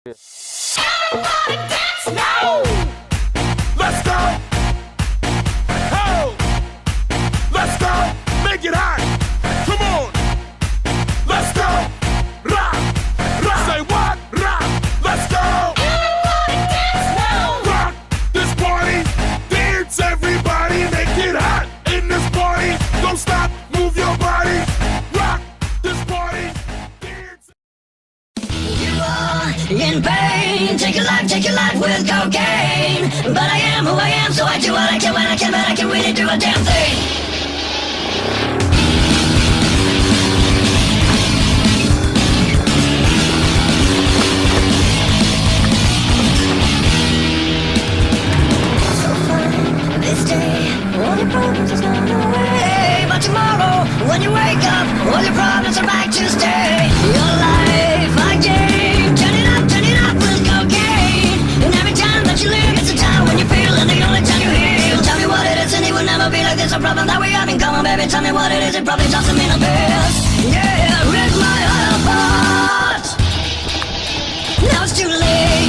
Everybody dance now! Let's go! Oh! Let's go! Make it hot! Come on! Let's go! Rock! Rock! Say what? Rock! Let's go! Everybody dance now! Rock this party! Dance everybody! Make it hot in this party! Don't stop! Move your body! Rock this party! Dance! You are in pain. Take your life with cocaine. But I am who I am, so I do what I can when I can, but I can really do a damn thing. So fine, this day, all your problems is gone away. But tomorrow, when you wake up, all your problems are back to stay. Your life again, turn it up with cocaine. And every time that you live, it's a time when you feel, and the only time you heal. Tell me what it is, and it will never be like this. A problem that we have in common, baby. Tell me what it is, it probably doesn't mean a bit. Yeah, rip my heart apart. Now it's too late,